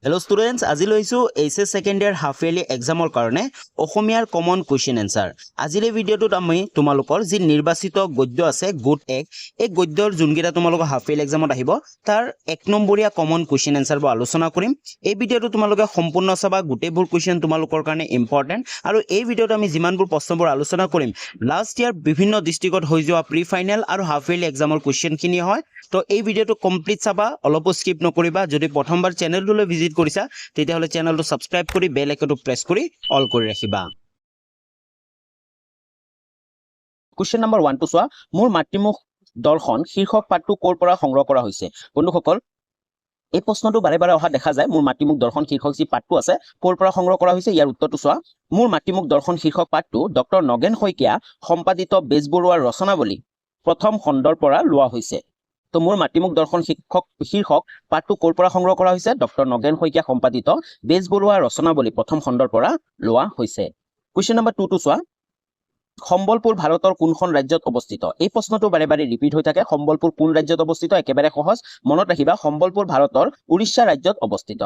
Hello students, আজি লৈছো HS second ইয়াৰ half yearly এক্সামৰ কাৰণে অসমীয়াৰ কমন কোৱেশ্চন এনসাৰ। আজিৰ এই ভিডিঅ'টোত আমি তোমালোকৰ যি নিৰ্বাচিত গদ্য আছে গুড এক এই গদ্যৰ যোনকেইটা তোমালোকৰ হাফ ইয়াৰলি এক্সামত আহিব তাৰ এক নম্বৰীয়া কমন কোৱেশ্চন এনসাৰবোৰ আলোচনা কৰিম। এই ভিডিঅ'টো তোমালোকে সম্পূৰ্ণ চাবা, গোটেইবোৰ কোৱেশ্চন তোমালোকৰ কাৰণে ইম্পৰ্টেন্ট আৰু এই ভিডিঅ'ত আমি যিমানবোৰ প্ৰশ্নবোৰ আলোচনা কৰিম লাষ্ট ইয়াৰ বিভিন্ন ডিস্ট্ৰিক্টত হৈ যোৱা প্ৰি ফাইনেল আৰু হাফ ইয়াৰলি এক্সামৰ কোৱেশ্চনখিনি হয়। তো এই ভিডিঅ'টো কমপ্লিট চাবা, অলপো স্কিপ নকৰিবা। যদি প্ৰথমবাৰ চেনেলটোলৈ ভিজিট কৰিছা তেতিয়াহ'লে চেনেলটো সাবস্ক্ৰাইব কৰি বেল আইকনটো প্ৰেছ কৰি অল কৰি ৰাখিবা। কুৱেশ্চন নম্বৰ 1 টো চোৱা, মোৰ মাতৃমুখ দৰ্শন শীৰ্ষক পাঠটো ক'ৰ পৰা সংগ্ৰহ কৰা হৈছে? বন্ধুসকল, এই প্ৰশ্নটো বাৰে বাৰে অহা দেখা যায়। মোৰ মাতৃমুখ দৰ্শন শীৰ্ষক যি পাঠটো আছে ক'ৰ পৰা সংগ্ৰহ কৰা হৈছে? ইয়াৰ উত্তৰটো চোৱা, মোৰ মাতৃমুখ দৰ্শন শীৰ্ষক পাঠটো ডক্টৰ নগেন শইকীয়া সম্পাদিত বেজবৰুৱাৰ ৰচনাৱলী প্ৰথম খণ্ডৰ পৰা লোৱা হৈছে। তো মোৰ মাতৃমুখ দৰ্শন শীৰ্ষক পাঠটো ক'ৰ পৰা সংগ্ৰহ কৰা হৈছে? ডক্টৰ নগেন শইকীয়া সম্পাদিত বেজবৰুৱাৰ ৰচনাৱলী প্ৰথম খণ্ডৰ পৰা লোৱা হৈছে। কুৱেশ্চন নম্বৰ 2 টো চোৱা, সম্বলপুৰ ভাৰতৰ কোনখন ৰাজ্যত অৱস্থিত? এই প্ৰশ্নটো বাৰে বাৰে ৰিপিট হৈ থাকে। সম্বলপুৰ কোন ৰাজ্যত অৱস্থিত? একেবাৰে সহজ, মনত ৰাখিবা, সম্বলপুৰ ভাৰতৰ উৰিষ্যা ৰাজ্যত অৱস্থিত।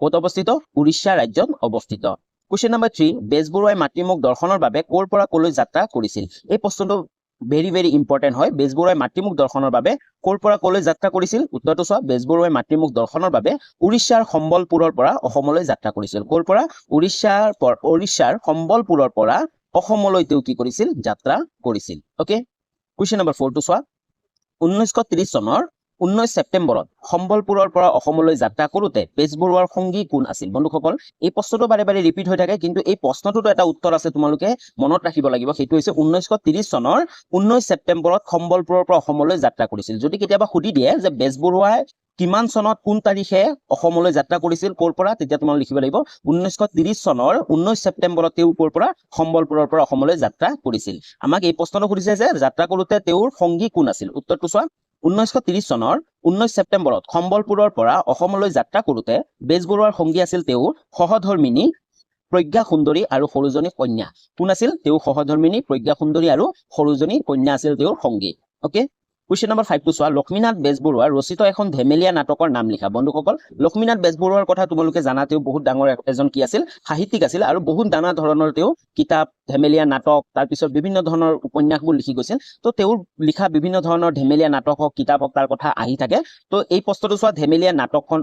ক'ত অৱস্থিত? উৰিষ্যা ৰাজ্যত অৱস্থিত। কুৱেশ্চন নম্বৰ 3, বেজবৰুৱাই মাতৃমুখ দৰ্শনৰ বাবে ক'ৰ পৰা ক'লৈ যাত্ৰা কৰিছিল? এই প্ৰশ্নটো ভেৰি ভেৰি ইম্পৰ্টেন্ট হয়। বেজবৰুৱাই মাতৃমুখ দৰ্শনৰ বাবে ক'ৰ পৰা ক'লৈ যাত্ৰা কৰিছিল? উত্তৰটো চোৱা, বেজবৰুৱাই মাতৃমুখ দৰ্শনৰ বাবে উৰিষ্যাৰ সম্বলপুৰৰ পৰা অসমলৈ যাত্ৰা কৰিছিল। ক'ৰ পৰা? উৰিষ্যাৰ সম্বলপুৰৰ পৰা অসমলৈ তেওঁ কি কৰিছিল? যাত্ৰা কৰিছিল। ওকে, কুৱেশ্চন নম্বৰ 4 টো চোৱা, 1930 চনৰ 19 ছেপ্টেম্বৰত সম্বলপুৰৰ পৰা অসমলৈ যাত্ৰা কৰোঁতে বেজবৰুৱাৰ সংগী কোন আছিল? বন্ধুসকল, এই প্ৰশ্নটো বাৰে বাৰে ৰিপিট হৈ থাকে, কিন্তু এই প্ৰশ্নটোতো এটা উত্তৰ আছে, তোমালোকে মনত ৰাখিব লাগিব। সেইটো হৈছে 1930 চনৰ 19 ছেপ্টেম্বৰত সম্বলপুৰৰ পৰা অসমলৈ যাত্ৰা কৰিছিল। যদি কেতিয়াবা সুধি দিয়ে যে বেজবৰুৱাই কিমান চনত কোন তাৰিখে অসমলৈ যাত্ৰা কৰিছিল ক'ৰ পৰা, তেতিয়া তোমালোকে লিখিব লাগিব 1930 চনৰ 19 ছেপ্টেম্বৰত তেওঁ ক'ৰ পৰা? সম্বলপুৰৰ পৰা অসমলৈ যাত্ৰা কৰিছিল। আমাক এই প্ৰশ্নটো সুধিছে যে যাত্ৰা কৰোঁতে তেওঁৰ সংগী কোন আছিল? উত্তৰটো চোৱা, 1930 চনৰ 19 ছেপ্টেম্বৰত সম্বলপুৰৰ পৰা অসমলৈ যাত্ৰা কৰোঁতে বেজবৰুৱাৰ সংগী আছিল তেওঁৰ সহধৰ্মিনী প্ৰজ্ঞা সুন্দৰী আৰু সৰুজনী কন্যা। কোন আছিল? তেওঁ সহধৰ্মিনী প্ৰজ্ঞা সুন্দৰী আৰু সৰুজনী কন্যা আছিল তেওঁৰ সংগী। ওকে, কুৱেশ্চন নম্বৰ 5 টো চোৱা, লক্ষ্মীনাথ বেজবৰুৱাৰ ৰচিত এখন ধেমেলীয়া নাটকৰ নাম লিখা। বন্ধুসকল, লক্ষ্মীনাথ বেজবৰুৱাৰ কথা তোমালোকে জানা, তেওঁ বহুত ডাঙৰ এজন কি আছিল? সাহিত্যিক আছিল আৰু বহুত নানা ধৰণৰ তেওঁ কিতাপ, ধেমেলীয়া নাটক, তাৰপিছত বিভিন্ন ধৰণৰ উপন্যাসবোৰ লিখি গৈছিল। তো তেওঁৰ লিখা বিভিন্ন ধৰণৰ ধেমেলীয়া নাটক হওক, কিতাপ হওক, তাৰ কথা আহি থাকে। তো এই প্ৰশ্নটো চোৱা, ধেমেলীয়া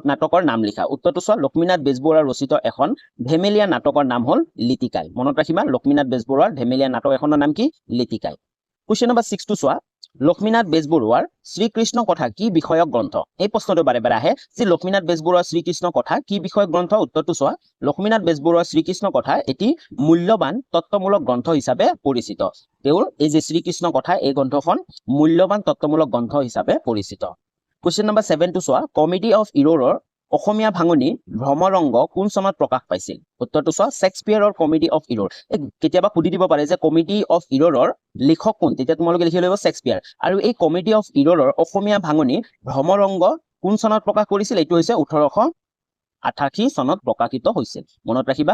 নাটকৰ নাম লিখা। উত্তৰটো চোৱা, লক্ষ্মীনাথ বেজবৰুৱাৰ ৰচিত এখন ধেমেলীয়া নাটকৰ নাম হ'ল লিটিকাই। মনত ৰাখিবা, লক্ষ্মীনাথ বেজবৰুৱাৰ ধেমেলীয়া নাটক এখনৰ নাম কি? লিটিকাই। কুৱেশ্চন নম্বৰ 6 টো চোৱা, লক্ষ্মীনাথ বেজবৰুৱাৰ শ্ৰীকৃষ্ণ কথা কি বিষয়ক গ্ৰন্থ? এই প্ৰশ্নটো বাৰে বাৰে আহে যে লক্ষ্মীনাথ বেজবৰুৱাৰ শ্ৰীকৃষ্ণ কথা কি বিষয়ক গ্ৰন্থ? উত্তৰটো চোৱা, লক্ষ্মীনাথ বেজবৰুৱাৰ শ্ৰীকৃষ্ণ কথা এটি মূল্যৱান তত্ত্বমূলক গ্ৰন্থ হিচাপে পৰিচিত। তেওঁৰ এই যে শ্ৰীকৃষ্ণ কথা, এই গ্ৰন্থখন মূল্যৱান তত্ত্বমূলক গ্ৰন্থ হিচাপে পৰিচিত। কুৱেশ্চন নম্বৰ 7 টো চোৱা, কমেডি অফ ইৰৰৰ অসমীয়া ভাঙনি ভ্ৰমৰংগ কোন চনত প্ৰকাশ পাইছিল? উত্তৰটো চোৱা, শেক্সপিয়াৰৰ কমেডি অফ ইৰৰ। কেতিয়াবা সুধি দিব পাৰে যে কমেডি অফ ইৰৰৰ লিখক কোন, তেতিয়া তোমালোকে লিখিব লাগিব শেক্সপিয়াৰ। আৰু এই কমেডি অফ ইৰৰৰ অসমীয়া ভাঙনি ভ্ৰমৰংগ কোন চনত প্ৰকাশ কৰিছিল? এইটো হৈছে 1888 চনত প্ৰকাশিত হৈছিল। মনত ৰাখিবা।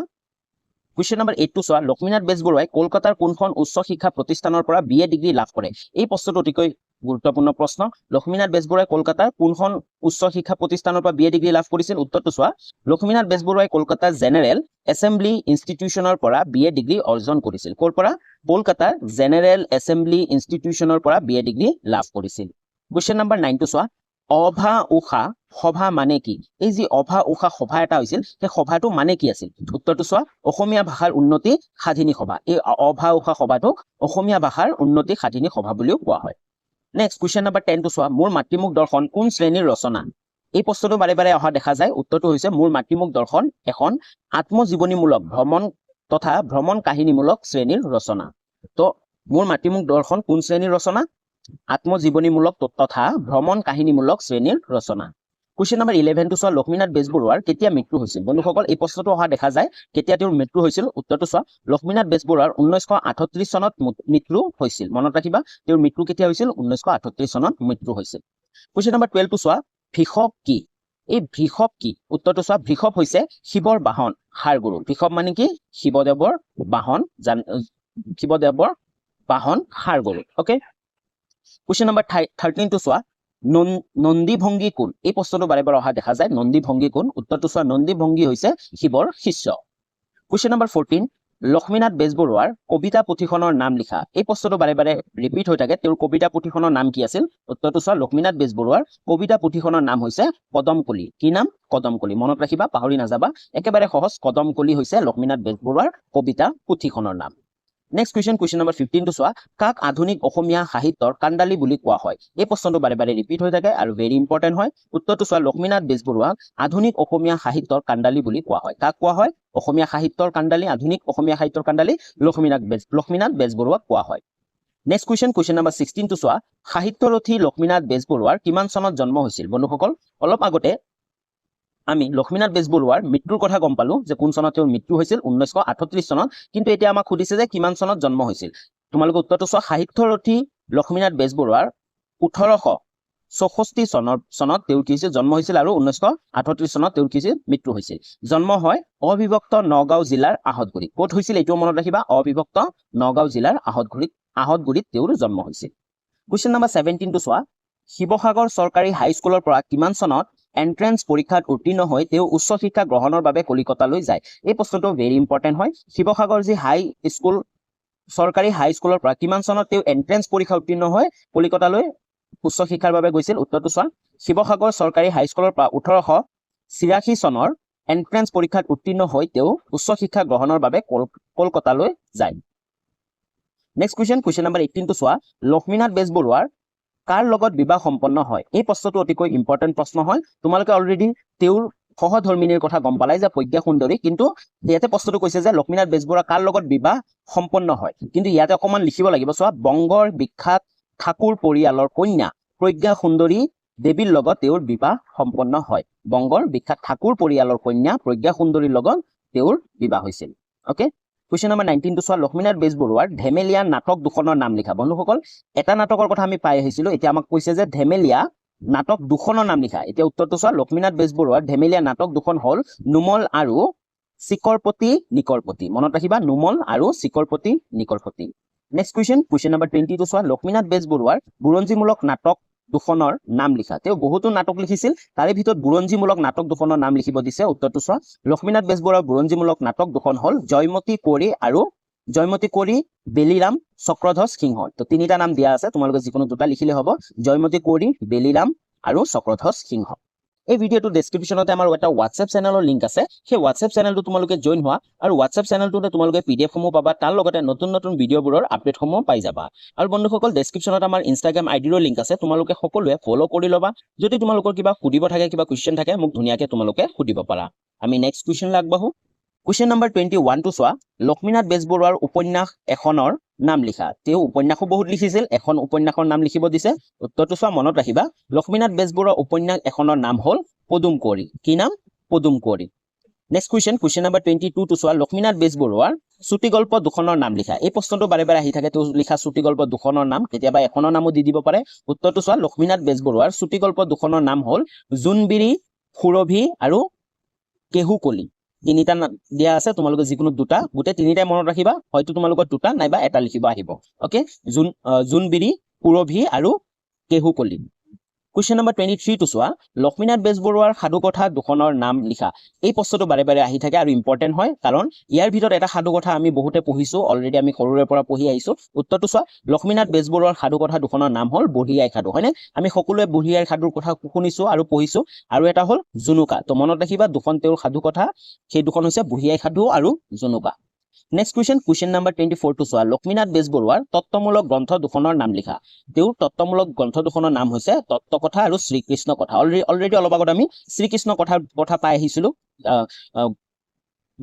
কুৱেশ্চন নম্বৰ 8 টো চোৱা, লক্ষ্মীনাথ বেজবৰুৱাই কলকাতাৰ কোনখন উচ্চ শিক্ষা প্ৰতিষ্ঠানৰ পৰা BA ডিগ্ৰী লাভ কৰে? এই প্ৰশ্নটো অতিকৈ গুৰুত্বপূৰ্ণ প্ৰশ্ন। লক্ষ্মীনাথ বেজবৰুৱাই কলকাতাৰ কোনখন উচ্চ শিক্ষা প্ৰতিষ্ঠানৰ পৰা BA ডিগ্ৰী লাভ কৰিছিল? উত্তৰটো চোৱা, লক্ষ্মীনাথ বেজবৰুৱাই কলকাতাৰ জেনেৰেল এছেম্বলি ইনষ্টিটিউচনৰ পৰা BA ডিগ্ৰী অৰ্জন কৰিছিল। ক'ৰ পৰা? কলকাতাৰ জেনেৰেল এছেম্বলি ইনষ্টিটিউচনৰ পৰা BA ডিগ্ৰী লাভ কৰিছিল। কুৱেশ্চন নম্বৰ 9 টো চোৱা, অভা উষা সভা মানে কি? এই যি অভা উষা সভা এটা হৈছিল, সেই সভাটো মানে কি আছিল? উত্তৰটো চোৱা, অসমীয়া ভাষাৰ উন্নতি সাধিনী সভা। এই অভা উষা সভাটোক অসমীয়া ভাষাৰ উন্নতি সাধিনী সভা বুলিও কোৱা হয়। নেক্সট কুৱেশ্চন নম্বৰ 10 টো চোৱা, মোৰ মাতৃমুখ দৰ্শন কোন শ্ৰেণীৰ ৰচনা? এই প্ৰশ্নটো বাৰে বাৰে অহা দেখা যায়। উত্তৰটো হৈছে মোৰ মাতৃমুখ দৰ্শন এখন আত্মজীৱনীমূলক ভ্ৰমণ কাহিনীমূলক শ্ৰেণীৰ ৰচনা। তো মোৰ মাতৃমুখ দৰ্শন কোন শ্ৰেণীৰ ৰচনা? আত্মজীৱনীমূলক তথা ভ্ৰমণ কাহিনীমূলক শ্ৰেণীৰ ৰচনা। কুৱেশ্চন নম্বৰ 11 টো চোৱা, লক্ষ্মীনাথ বেজবৰুৱাৰ কেতিয়া মৃত্যু হৈছিল? বন্ধুসকল, এই প্ৰশ্নটো অহা দেখা যায়, কেতিয়া তেওঁৰ মৃত্যু হৈছিল? উত্তৰটো চোৱা, লক্ষ্মীনাথ বেজবৰুৱাৰ 1938 চনত মৃত্যু হৈছিল। মনত ৰাখিবা, তেওঁৰ মৃত্যু কেতিয়া হৈছিল? 1938 চনত মৃত্যু হৈছিল। কুৱেশ্চন নম্বৰ 12 টো চোৱা, ভৃষভ কি? এই ভৃষভ কি? উত্তৰটো চোৱা, ভৃষভ হৈছে শিৱৰ বাহন, হাড়গুৰু। ভৃষভ মানে কি? শিৱদেৱৰ বাহন হাড়গুৰু। ওকে, কুৱেশ্চন নম্বৰ 13 টো চোৱা, নন্দী ভংগী কোন? এই প্ৰশ্নটো বাৰে বাৰে অহা দেখা যায়। নন্দী ভংগী কোন? উত্তৰটো চোৱা, নন্দী ভংগী হৈছে শিৱৰ শিষ্য। কুৱেশ্যন নম্বৰ 14, লক্ষ্মীনাথ বেজবৰুৱাৰ কবিতা পুথিখনৰ নাম লিখা। এই প্ৰশ্নটো বাৰে বাৰে ৰিপিট হৈ থাকে। তেওঁৰ কবিতা পুথিখনৰ নাম কি আছিল? উত্তৰটো চোৱা, লক্ষ্মীনাথ বেজবৰুৱাৰ কবিতা পুথিখনৰ নাম হৈছে কদমকলি। কি নাম? কদমকলি। মনত ৰাখিবা, পাহৰি নাযাবা। একেবাৰে সহজ, কদমকলি হৈছে লক্ষ্মীনাথ বেজবৰুৱাৰ কবিতা পুথিখনৰ নাম। নেক্সট কুৱেশ্যন নম্বৰ 15টো চোৱা, কাক আধুনিক অসমীয়া সাহিত্যৰ কাণ্ডালী বুলি কোৱা হয়? এই প্ৰশ্নটো বাৰে বাৰে ৰিপিট হৈ থাকে আৰু ভেৰি ইম্পৰ্টেণ্ট হয়। উত্তৰটো চোৱা, লক্ষ্মীনাথ বেজবৰুৱাক আধুনিক অসমীয়া সাহিত্যৰ কাণ্ডালী বুলি কোৱা হয়। কাক কোৱা হয়? অসমীয়া সাহিত্যৰ কাণ্ডালী, আধুনিক অসমীয়া সাহিত্যৰ কাণ্ডালী লক্ষ্মীনাথ বেজবৰুৱাক কোৱা হয়। নেক্সট কুৱেশ্যন নম্বৰ 16টো চোৱা, সাহিত্যৰথী লক্ষ্মীনাথ বেজবৰুৱাৰ কিমান চনত জন্ম হৈছিল? বন্ধুসকল, অলপ আগতে আমি লক্ষ্মীনাথ বেজবৰুৱাৰ মৃত্যুৰ কথা গম পালো যে কোন চনত তেওঁৰ মৃত্যু হৈছিল, 1938 চনত। কিন্তু এতিয়া আমাক সুধিছে যে কিমান চনত জন্ম হৈছিল। তোমালোকে উত্তৰটো চোৱা, সাহিত্যৰথী লক্ষ্মীনাথ বেজবৰুৱাৰ 1864 চনত তেওঁৰ কি হৈছিল? জন্ম হৈছিল আৰু 1938 চনত তেওঁৰ কি হৈছিল? মৃত্যু হৈছিল। জন্ম হয় অবিভক্ত নগাঁও জিলাৰ আহতগুৰিত। ক'ত হৈছিল এইটো মনত ৰাখিবা, অবিভক্ত নগাঁও জিলাৰ আহতগুৰিত তেওঁৰ জন্ম হৈছিল। কুৱেশ্যন নম্বৰ 17টো চোৱা, শিৱসাগৰ চৰকাৰী হাইস্কুলৰ পৰা কিমান চনত এন্ট্ৰেন্স পৰীক্ষাত উত্তীৰ্ণ হৈ তেওঁ উচ্চ শিক্ষা গ্ৰহণৰ বাবে কলিকতালৈ যায়? এই প্ৰশ্নটো ভেৰি ইম্পৰ্টেণ্ট হয়। শিৱসাগৰ যি চৰকাৰী হাইস্কুলৰ পৰা কিমান চনত তেওঁ এন্ট্ৰেন্স পৰীক্ষা উত্তীৰ্ণ হৈ কলিকতালৈ উচ্চ শিক্ষাৰ বাবে গৈছিল? উত্তৰটো চোৱা, শিৱসাগৰ চৰকাৰী হাইস্কুলৰ পৰা 1886 চনৰ এন্ট্ৰেন্স পৰীক্ষাত উত্তীৰ্ণ হৈ তেওঁ উচ্চ শিক্ষা গ্ৰহণৰ বাবে কলকাতালৈ যায়। নেক্সট কুৱেশ্যন নম্বৰ 18টো চোৱা, লক্ষ্মীনাথ বেজবৰুৱাৰ কাৰ লগত বিবাহ সম্পন্ন হয়? এই প্ৰশ্নটো অতিকৈ ইম্পৰ্টেণ্ট প্ৰশ্ন হয়। তোমালোকে অলৰেডি তেওঁৰ সহধৰ্মিনীৰ কথা গম পালাই যে প্ৰজ্ঞা সুন্দৰী, কিন্তু ইয়াতে প্ৰশ্নটো কৈছে যে লক্ষ্মীনাথ বেজবৰুৱা কাৰ লগত বিবাহ সম্পন্ন হয়। কিন্তু ইয়াতে অকণমান লিখিব লাগিব। চোৱা, বংগৰ বিখ্যাত ঠাকুৰ পৰিয়ালৰ কন্যা প্ৰজ্ঞা সুন্দৰী দেৱীৰ লগত তেওঁৰ বিবাহ সম্পন্ন হয়। বংগৰ বিখ্যাত ঠাকুৰ পৰিয়ালৰ কন্যা প্ৰজ্ঞা সুন্দৰীৰ লগত তেওঁৰ বিবাহ হৈছিল। অ'কে, কুৱেশ্যন নম্বৰ 19টো চোৱা, লক্ষ্মীনাথ বেজবৰুৱাৰ ধেমেলীয়া নাটক দুখনৰ নাম লিখা। বন্ধুসকল, এটা নাটকৰ কথা আমি পাই আহিছিলো, এতিয়া আমাক কৈছে যে ধেমেলীয়া নাটক দুখনৰ নাম লিখা। এতিয়া উত্তৰটো চোৱা, লক্ষ্মীনাথ বেজবৰুৱাৰ ধেমেলীয়া নাটক দুখন হ'ল নুমল আৰু চিকৰপতি নিকৰপতি। মনত ৰাখিবা, নুমল আৰু চিকৰপতি নিকৰপতি। নেক্সট কুৱেশ্যন নম্বৰ 20টো চোৱা, লক্ষ্মীনাথ বেজবৰুৱাৰ বুৰঞ্জীমূলক নাটক দুখনৰ নাম লিখা। তেওঁ বহুতো নাটক লিখিছিল, তাৰে ভিতৰত বুৰঞ্জীমূলক নাটক দুখনৰ নাম লিখিব দিছে। উত্তৰটো চোৱা, লক্ষ্মীনাথ বেজবৰুৱাৰ বুৰঞ্জীমূলক নাটক দুখন হ'ল জয়মতী কোঁৱৰী বেলিৰাম চক্ৰধ্বজ সিংহ। তো তিনিটা নাম দিয়া আছে, তোমালোকে যিকোনো দুটা লিখিলে হ'ব, জয়মতী কোঁৱৰী বেলিৰাম আৰু চক্ৰধ্বজ সিংহ। এই ভিডিঅ'টো ডেছক্ৰিপশ্যনতে আমাৰ এটা হোৱাটছএপ চেনেলৰ লিংক আছে। সেই হোৱাটছএপ চেনেলটো তোমালোকে জইন হোৱা আৰু হোৱাটছএপ চেনেলটোতে তোমালোকে PDF সমূহ পাবা, তাৰ লগতে নতুন নতুন ভিডিঅ'বোৰৰ আপডেটসমূহ পাই যাবা। আৰু বন্ধুসকল, ডেছক্ৰিপশ্যনত আমাৰ ইনষ্টাগ্ৰাম আইডিৰো লিংক আছে, তোমালোকে সকলোৱে ফ'ল' কৰি ল'বা। যদি তোমালোকৰ কিবা সুধিব থাকে, কিবা কুৱেশ্যন থাকে, মোক ধুনীয়াকৈ তোমালোকে সুধিব পাৰা। আমি নেক্সট কুৱেশ্যনলৈ আগবাঢ়ো। কুৱেশ্যন নম্বৰ 21টো চোৱা, লক্ষ্মীনাথ বেজবৰুৱাৰ উপন্যাস এখনৰ নাম লিখা। তেওঁ উপন্যাসো বহুত লিখিছিল, এখন উপন্যাসৰ নাম লিখিব দিছে। উত্তৰটো চোৱা, মনত ৰাখিবা, লক্ষ্মীনাথ বেজবৰুৱাৰ উপন্যাস এখনৰ নাম হ'ল পদুম কুঁৱৰী। কি নাম? পদুম কুঁৱৰী। নেক্সট কুৱেশ্যন নম্বৰ 22টো চোৱা, লক্ষ্মীনাথ বেজবৰুৱাৰ চুটিগল্প দুখনৰ নাম লিখা। এই প্ৰশ্নটো বাৰে বাৰে আহি থাকে, তেওঁ লিখা চুটিগল্প দুখনৰ নাম, কেতিয়াবা এখনৰ নামো দি দিব পাৰে। উত্তৰটো চোৱা, লক্ষ্মীনাথ বেজবৰুৱাৰ চুটিগল্প দুখনৰ নাম হ'ল জোনবিৰি, সুৰভি আৰু কেহুকলি। তিনিটা দিয়া আছে, তোমালোকে যিকোনো দুটা, গোটেই তিনিটাই মনত ৰাখিবা, হয়তো তোমালোকৰ দুটা নাইবা এটা লিখিব আহিব। অ'কে, জোনবিৰি, সুৰভি আৰু কেহুকলি। কুৱেশ্যন নম্বৰ 23টো চোৱা, লক্ষ্মীনাথ বেজবৰুৱাৰ সাধুকথা দুখনৰ নাম লিখা। এই প্ৰশ্নটো বাৰে বাৰে আহি থাকে আৰু ইম্পৰ্টেণ্ট হয়, কাৰণ ইয়াৰ ভিতৰত এটা সাধুকথা আমি বহুতে পঢ়িছো, অলৰেডি আমি সৰুৰে পৰা পঢ়ি আহিছো। উত্তৰটো চোৱা, লক্ষ্মীনাথ বেজবৰুৱাৰ সাধুকথা দুখনৰ নাম হ'ল বুঢ়ী আই সাধু। হয়নে? আমি সকলোৱে বুঢ়ী আইৰ সাধুৰ কথা শুনিছো আৰু পঢ়িছো। আৰু এটা হ'ল জুনুকা। তো মনত ৰাখিবা, দুখন তেওঁৰ সাধুকথা, সেই দুখন হৈছে বুঢ়ী আই সাধু আৰু জুনুকা। নেক্সট কুৱেশ্যন নম্বৰ 24টো চোৱা, লক্ষ্মীনাথ বেজবৰুৱাৰ তত্ত্বমূলক গ্ৰন্থ দুখনৰ নাম লিখা। তেওঁৰ তত্ত্বমূলক গ্ৰন্থ দুখনৰ নাম হৈছে তত্ত্বকথা আৰু শ্ৰীকৃষ্ণ কথা। অলৰেডি অলপ আগত আমি শ্ৰীকৃষ্ণ কথাৰ কথা পাই আহিছিলো,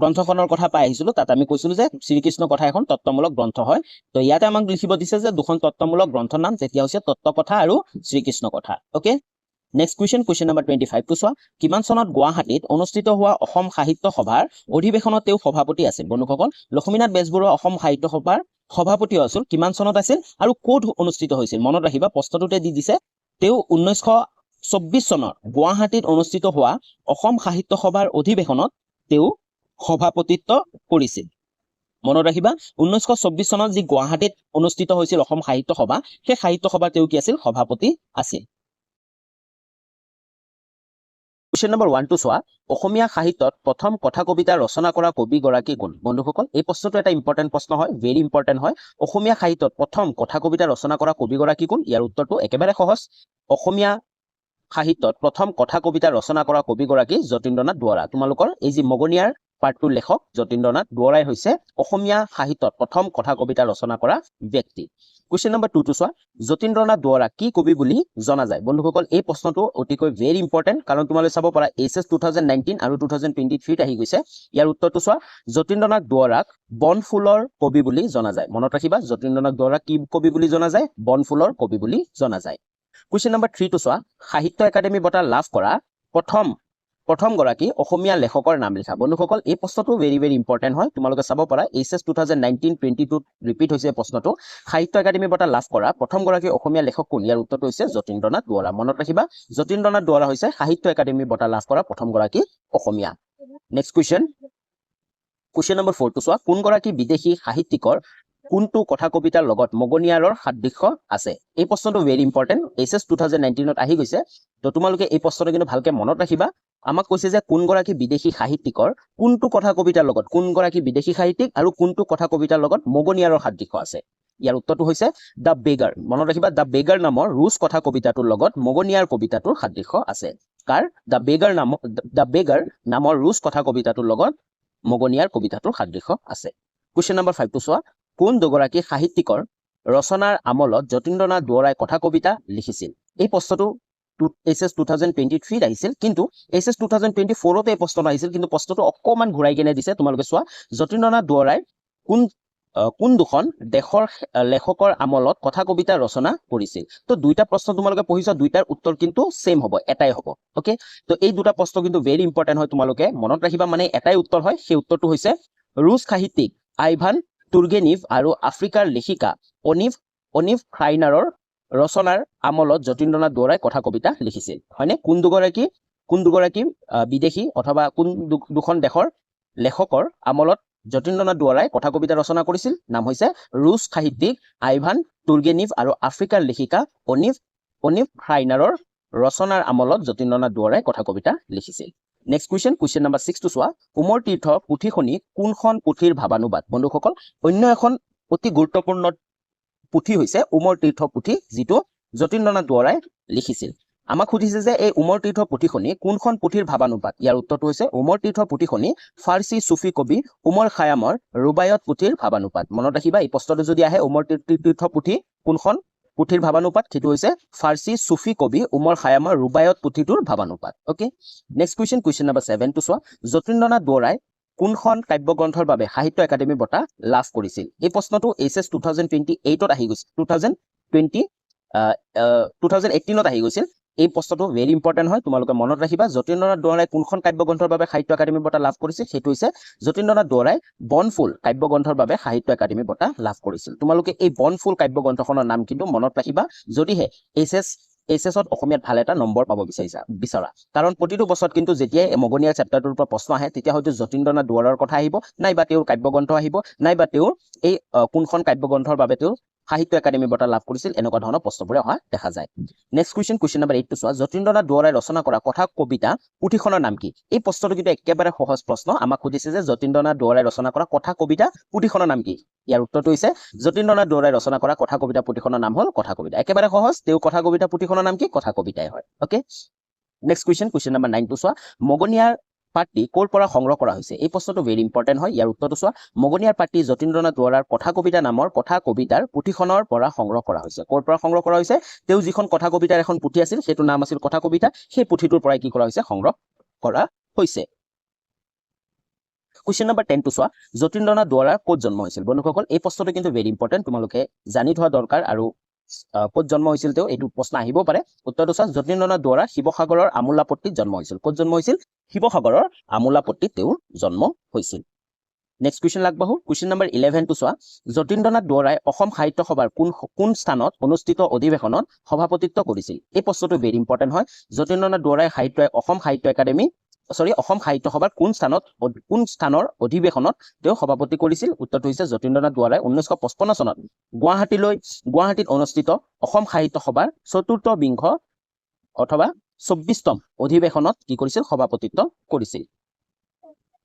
গ্ৰন্থখনৰ কথা পাই আহিছিলো। তাত আমি কৈছিলো যে শ্ৰীকৃষ্ণ কথা এখন তত্ত্বমূলক গ্ৰন্থ হয়। তো ইয়াতে আমাক লিখিব দিছে যে দুখন তত্ত্বমূলক গ্ৰন্থৰ নাম, তেতিয়া হৈছে তত্ত্বকথা আৰু শ্ৰীকৃষ্ণ কথা। অ'কে, নেক্সট কুৱেশ্যন নম্বৰ 25টো চোৱা, কিমান চনত গুৱাহাটীত অনুষ্ঠিত হোৱা অসম সাহিত্য সভাৰ অধিৱেশনত তেওঁ সভাপতি আছিল? বন্ধুসকল, লক্ষ্মীনাথ বেজবৰুৱা অসম সাহিত্য সভাৰ সভাপতি আছিল, কিমান চনত আছিল আৰু ক'ত অনুষ্ঠিত হৈছিল? মনত ৰাখিবা, প্ৰশ্নটোতে দি দিছে, তেওঁ 1924 চনত গুৱাহাটীত অনুষ্ঠিত হোৱা অসম সাহিত্য সভাৰ অধিৱেশনত তেওঁ সভাপতিত্ব কৰিছিল। মনত ৰাখিবা, 1924 চনত যি গুৱাহাটীত অনুষ্ঠিত হৈছিল অসম সাহিত্য সভা, সেই সাহিত্য সভাৰ তেওঁ কি আছিল? সভাপতি আছিল। কুৱেশ্যন নম্বৰ 1 টো চোৱা অসমীয়া সাহিত্যত প্ৰথম কথা কবিতা ৰচনা কৰা কবিগৰাকী কোন বন্ধুসকল এই প্ৰশ্নটো এটা ইম্পৰ্টেণ্ট প্ৰশ্ন হয় ভেৰি ইম্পৰ্টেণ্ট হয় অসমীয়া সাহিত্যত প্ৰথম কথা কবিতা ৰচনা কৰা কবিগৰাকী কোন ইয়াৰ উত্তৰটো একেবাৰে সহজ অসমীয়া সাহিত্যত প্ৰথম কথা কবিতা ৰচনা কৰা কবিগৰাকী যতীন্দ্ৰনাথ দুৱৰা তোমালোকৰ এই যে মগনিয়াৰ পাৰ্টটোৰ লেখক যতীন্দ্ৰনাথ দুৱৰাই হৈছে অসমীয়া সাহিত্যত প্ৰথম কথা কবিতা ৰচনা কৰা ব্যক্তি কুৱেশ্যন নম্বৰ 2 টো চোৱা যতীন্দ্ৰনাথ দুৱৰা কি কবি বুলি জনা যায় বন্ধুসকল এই প্ৰশ্নটো অতিকৈ ভেৰি ইম্পৰ্টেণ্ট কাৰণ তোমালোকে চাব পাৰা এইচএছ 2019 আৰু 2023 আহি গৈছে ইয়াৰ উত্তৰটো চোৱা যতীন্দ্ৰনাথ দুৱৰাক বনফুলৰ কবি বুলি জনা যায় মনত ৰাখিবা যতীন্দ্ৰনাথ দুৱৰা কি কবি বুলি জনা যায় বনফুলৰ কবি বুলি জনা যায় কুৱেশ্যন নম্বৰ 3 টো চোৱা সাহিত্য একাডেমী বঁটা লাভ কৰা প্ৰথম গৰাকী অসমীয়া লেখকৰ নাম লিখা বন্ধুসকল এই প্ৰশ্নটো ভেৰি ভেৰি ইম্পৰ্টেণ্ট হয় তোমালোকে চাব পাৰা এইচএছ 2019-22 ৰিপিট হৈছে প্ৰশ্নটো সাহিত্য একাডেমী বঁটা লাভ কৰা প্ৰথম গৰাকী অসমীয়া লেখক কোন ইয়াৰ উত্তৰটো হৈছে যতীন্দ্ৰনাথ দুৱৰা মনত ৰাখিবা যতীন্দ্ৰনাথ দুৱৰা হৈছে সাহিত্য একাডেমী বঁটা লাভ কৰা প্ৰথম গৰাকী অসমীয়া নেক্সট কুৱেশ্যন নম্বৰ 4 টো চোৱা কোন গৰাকী বিদেশী সাহিত্যিকৰ কোনটো কথা কবিতাৰ লগত মগনিয়াৰৰ সাদৃশ্য আছে এই প্ৰশ্নটো ভেৰি ইম্পৰ্টেণ্ট এইচএছ 2019 আহি গৈছে তো তোমালোকে এই প্ৰশ্নটো কিন্তু ভালকে মনত ৰাখিবা আমাক কৈছে যে কোন গৰাকী বিদেশী সাহিত্যিকৰ কোনটো কথা কবিতাৰ লগত কোন গৰাকী বিদেশী সাহিত্যিক আৰু কোনটো কথা কবিতাৰ লগত মগনিয়াৰৰ সাদৃশ্য আছে ইয়াৰ উত্তৰটো হৈছে দ্য বেগাৰ মনত ৰাখিবা দ্য বেগাৰ নামৰ ৰুছ কথা কবিতাটোৰ লগত মগনিয়াৰ কবিতাটোৰ সাদৃশ্য আছে কাৰ দ্য বেগাৰ নামৰ ৰুছ কথা কবিতাটোৰ লগত মগনিয়াৰ কবিতাটোৰ সাদৃশ্য আছে কুৱেশ্যন নম্বৰ 5 টো চোৱা কোন দুগৰাকী সাহিত্যিকৰ ৰচনাৰ আমলত যতীন্দ্ৰনাথ দুৱৰাই কথা কবিতা লিখিছিল এই প্ৰশ্নটো এইচএছ 2023 আহিছিল কিন্তু এইচএছ 2024 এই প্ৰশ্নটো আহিছিল কিন্তু প্ৰশ্নটো অকমান ঘূৰাই কেনে দিছে তোমালোকে চোৱা যতীন্দ্ৰনাথ দুৱৰাই কোন দুখন দেশৰ লেখকৰ আমলত কথা কবিতা ৰচনা কৰিছিল তো দুইটা প্ৰশ্ন তোমালোকে পঢ়িছা দুইটাৰ উত্তৰ কিন্তু সেম হ'ব এটাই হ'ব ওকে তো এই দুটা প্ৰশ্ন কিন্তু ভেৰি ইম্পৰ্টেণ্ট হয় তোমালোকে মনত ৰাখিবা মানে এটাই উত্তৰ হয় সেই উত্তৰটো হৈছে ৰুছ সাহিত্যিক আইভান তুৰ্গেনিভ আৰু আফ্ৰিকাৰ লেখিকা অনিভ ক্ৰাইনাৰৰ ৰচনাৰ আমলত যতীন্দ্ৰনাথ দুৱৰাই কথা কবিতা লিখিছিল হয়নে কোন দুগৰাকী বিদেশী অথবা কোন দুখন দেশৰ লেখকৰ আমলত যতীন্দ্ৰনাথ দুৱৰাই কথা কবিতা ৰচনা কৰিছিল নাম হৈছে ৰুছ সাহিত্যিক আইভান তুৰ্গেনিভ আৰু আফ্ৰিকাৰ লেখিকা অনিভ ক্ৰাইনাৰৰ ৰচনাৰ আমলত যতীন্দ্ৰনাথ দুৱৰাই কথা কবিতা লিখিছিল নেক্সট কুৱেশ্যন নম্বৰ 6 টো চোৱা উমৰ তীৰ্থ পুথিখনি কোনখন পুথিৰ ভাৱানুবাদ বন্ধুসকল অন্য এখন অতি গুৰুত্বপূৰ্ণ পুথি হৈছে উমৰ তীৰ্থ পুথি যিটো যতীন্দ্ৰনাথ দুৱৰাই লিখিছিল আমাক সুধিছে যে এই উমৰ তীৰ্থ পুথিখনি কোনখন পুথিৰ ভাৱানুবাদ ইয়াৰ উত্তৰটো হৈছে উমৰ তীৰ্থ পুথিখনি ফাৰ্চী সুফি কবি উমৰ খায়ামৰ ৰুবায়ত পুথিৰ ভাৱানুবাদ মনত ৰাখিবা এই প্ৰশ্নটো যদি আহে উমৰ তীৰ্থ পুথি কোনখন পুথিৰ ভাৱানুবাদ সেইটো হৈছে ফাৰ্চী সুফি কবি উমৰ খায়ামৰ Rubaiyat পুথিটোৰ ভাৱানুবাদ okay next question number 7 টো চোৱা যতীন্দ্ৰনাথ দুৱৰাই কোনখন কাব্যগ্ৰন্থৰ বাবে সাহিত্য একাডেমী বঁটা লাভ কৰিছিল এই প্ৰশ্নটো এইচএছ 2028 আহি গৈছিল 2018 আহি গৈছিল এই প্ৰশ্নটো ভেৰি ইম্পৰ্টেণ্ট হয় তোমালোকে মনত ৰাখিবা যতীন্দ্ৰনাথ দুৱৰাই কোনখন কাব্যগ্ৰন্থৰ বাবে সাহিত্য একাডেমী বঁটা লাভ কৰিছিল সেইটো হৈছে যতীন্দ্ৰনাথ দুৱৰাই বনফুল কাব্যগ্ৰন্থৰ বাবে সাহিত্য একাডেমী বঁটা লাভ কৰিছিল তোমালোকে এই বনফুল কাব্যগ্ৰন্থখনৰ নাম কিন্তু মনত ৰাখিবা যদিহে এইচএছত অসমীয়াত ভাল এটা নম্বৰ পাব বিচৰা কাৰণ প্ৰতিটো বছৰত কিন্তু যেতিয়াই মগনিয়াৰ চেপ্টাৰটোৰ পৰা প্ৰশ্ন আহে তেতিয়া হয়তো যতীন্দ্ৰনাথ দুৱৰাৰ কথা আহিব নাইবা তেওঁৰ কাব্যগ্ৰন্থ আহিব নাইবা তেওঁৰ এই কোনখন কাব্যগ্ৰন্থৰ বাবে তেওঁ সাহিত্য একাডেমী বঁটা লাভ কৰিছিল এনেকুৱা ধৰণৰ প্ৰশ্নবোৰ অহা দেখা যায় নেক্সট কুৱেশ্যন নম্বৰ 8 টো চোৱা যতীন্দ্ৰনাথ দুৱৰাই ৰচনা কৰা কথা কবিতা পুথিখনৰ নাম কি এই প্ৰশ্নটো কিন্তু একেবাৰে সহজ প্ৰশ্ন আমাক সুধিছে যে যতীন্দ্ৰনাথ দুৱৰাই ৰচনা কৰা কথা কবিতা পুথিখনৰ নাম কি ইয়াৰ উত্তৰটো হৈছে যতীন্দ্ৰনাথ দুৱৰাই ৰচনা কৰা কথা কবিতা পুথিখনৰ নাম হ'ল কথা কবিতা একেবাৰে সহজ তেওঁ কথা কবিতা পুথিখনৰ নাম কি কথা কবিতাই হয় ওকে নেক্সট কুৱেশ্যন নম্বৰ 9 টো চোৱা মগনিয়াৰ পাৰ্টি ক'ৰ পৰা সংগ্ৰহ কৰা হৈছে এই প্ৰশ্নটো ভেৰি ইম্পৰ্টেণ্ট হয় ইয়াৰ উত্তৰটো চোৱা মগনিয়াৰ পাৰ্টি যতীন্দ্ৰনাথ দুৱৰাৰ কথা কবিতা নামৰ কথা কবিতাৰ পুথিখনৰ পৰা সংগ্ৰহ কৰা হৈছে ক'ৰ পৰা সংগ্ৰহ কৰা হৈছে তেওঁ যিখন কথা কবিতাৰ এখন পুথি আছিল সেইটো নাম আছিল কথা কবিতা সেই পুথিটোৰ পৰাই কি কৰা হৈছে সংগ্ৰহ কৰা হৈছে কুৱেশ্যন নম্বৰ 10 টো চোৱা যতীন্দ্ৰনাথ দুৱৰাৰ ক'ত জন্ম হৈছিল বন্ধুসকল এই প্ৰশ্নটো কিন্তু ভেৰি ইম্পৰ্টেণ্ট তোমালোকে জানি থোৱা দৰকাৰ আৰু ক'ত জন্ম হৈছিল তেওঁ এইটো প্ৰশ্ন আহিব পাৰে উত্তৰটো চোৱা যতীন্দ্ৰনাথ দুৱৰা শিৱসাগৰৰ আমোলাপট্টিত জন্ম হৈছিল ক'ত জন্ম হৈছিল শিৱসাগৰৰ আমোলাপট্টিত তেওঁৰ জন্ম হৈছিল নেক্সট কুৱেশ্যন আগবাঢ়ো কুৱেশ্যন নম্বৰ 11 টো চোৱা যতীন্দ্ৰনাথ দুৱৰাই অসম সাহিত্য সভাৰ কোন স্থানত অনুষ্ঠিত অধিৱেশনত সভাপতিত্ব কৰিছিল এই প্ৰশ্নটো ভেৰি ইম্পৰ্টেণ্ট হয় যতীন্দ্ৰনাথ দুৱৰাই অসম সাহিত্য সভাৰ কোন স্থানৰ অধিৱেশনত তেওঁ সভাপতি কৰিছিল উত্তৰটো হৈছে যতীন্দ্ৰনাথ দুৱৰাই 1955 চনত গুৱাহাটীত অনুষ্ঠিত অসম সাহিত্য সভাৰ চতুৰ্থ বিংশ অথবা 24তম অধিৱেশনত কি কৰিছিল সভাপতিত্ব কৰিছিল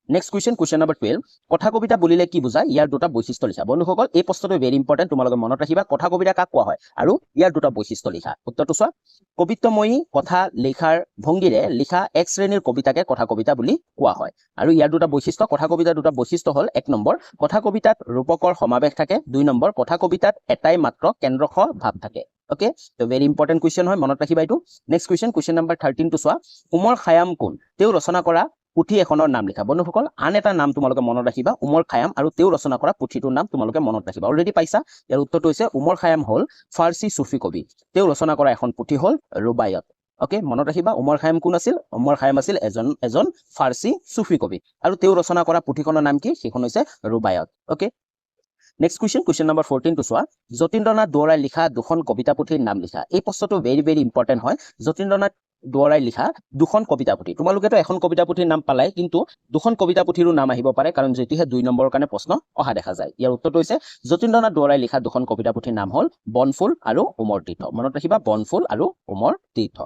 নেক্সট কুৱেশ্যন নম্বৰ 12 কথা কবিতা বুলিলে কি বুজায় ইয়াৰ দুটা বৈশিষ্ট্য লিখা বন্ধুসকল এই প্ৰশ্নটো ভেৰি ইম্পৰ্টেণ্ট তোমালোকে মনত ৰাখিবা কথা কবিতা কাক কোৱা হয় আৰু ইয়াৰ দুটা বৈশিষ্ট্য লিখা উত্তৰটো চোৱা কবিত্বময়ী কথা লিখাৰ ভংগীৰে লিখা এক শ্ৰেণীৰ কবিতাকে কথা কবিতা বুলি কোৱা হয় আৰু ইয়াৰ দুটা বৈশিষ্ট্য কথা কবিতাৰ দুটা বৈশিষ্ট্য হ'ল 1 নম্বৰ কথা কবিতাত ৰূপকৰ সমাবেশ থাকে 2 নম্বৰ কথা কবিতাত এটাই মাত্ৰ কেন্দ্ৰশ ভাৱ থাকে ওকে তো ভেৰি ইম্পৰ্টেণ্ট কুৱেশ্যন হয় মনত ৰাখিবা এইটো নেক্সট কুৱেশ্যন নম্বৰ 13 টো চোৱা উমৰ খায়াম কোন তেওঁ ৰচনা কৰা পুথি এখনৰ নাম লিখা বন্ধুসকল আন এটা নাম তোমালোকে মনত ৰাখিবা উমৰ খায়াম আৰু তেওঁ ৰচনা কৰা পুথিটোৰ নাম তোমালোকে মনত ৰাখিবা অলৰেডি পাইছা ইয়াৰ উত্তৰটো হৈছে উমৰ খায়াম হ'ল ফাৰ্চী সুফি কবি তেওঁ ৰচনা কৰা এখন পুথি হ'ল ৰুবায়ত ওকে মনত ৰাখিবা উমৰ খায়াম কোন আছিল উমৰ খায়াম আছিল এজন ফাৰ্চী সুফি কবি আৰু তেওঁ ৰচনা কৰা পুথিখনৰ নাম কি সেইখন হৈছে Rubaiyat okay next question number 14 টো চোৱা যতীন্দ্ৰনাথ দুৱৰাই লিখা দুখন কবিতা পুথিৰ নাম লিখা এই প্ৰশ্নটো ভেৰি ইম্পৰ্টেণ্ট হয় যতীন্দ্ৰনাথ দুৱৰাই লিখা দুখন কবিতা পুথি তোমালোকেতো এখন কবিতা পুথিৰ নাম পালাই কিন্তু দুখন কবিতা পুথিৰো নাম আহিব পাৰে কাৰণ যেতিয়াহে 2 নম্বৰৰ কাৰণে প্ৰশ্ন অহা দেখা যায় ইয়াৰ উত্তৰটো হৈছে যতীন্দ্ৰনাথ দুৱৰাই লিখা দুখন কবিতা পুথিৰ নাম হ'ল বনফুল আৰু উমৰ তীৰ্থ মনত ৰাখিবা বনফুল আৰু উমৰ তীৰ্থ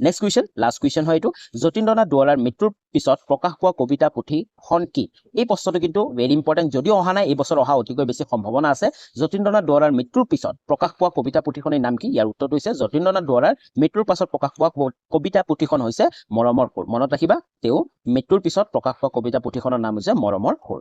নেক্সট কুৱেশ্যন লাষ্ট কুৱেশ্যন হয় এইটো যতীন্দ্ৰনাথ দুৱৰাৰ মৃত্যুৰ পিছত প্ৰকাশ পোৱা কবিতা পুথিখন কি এই প্ৰশ্নটো কিন্তু ভেৰি ইম্পৰ্টেণ্ট যদিও অহা নাই এই বছৰ অহা অতিকৈ বেছি সম্ভাৱনা আছে যতীন্দ্ৰনাথ দুৱৰাৰ মৃত্যুৰ পিছত প্ৰকাশ পোৱা কবিতা পুথিখনৰ নাম কি ইয়াৰ উত্তৰটো হৈছে যতীন্দ্ৰনাথ দুৱৰাৰ মৃত্যুৰ পাছত প্ৰকাশ পোৱা কবিতা পুথিখন হৈছে মৰমৰ সুৰ মনত ৰাখিবা তেওঁ মৃত্যুৰ পিছত প্ৰকাশ পোৱা কবিতা পুথিখনৰ নাম হৈছে মৰমৰ সুৰ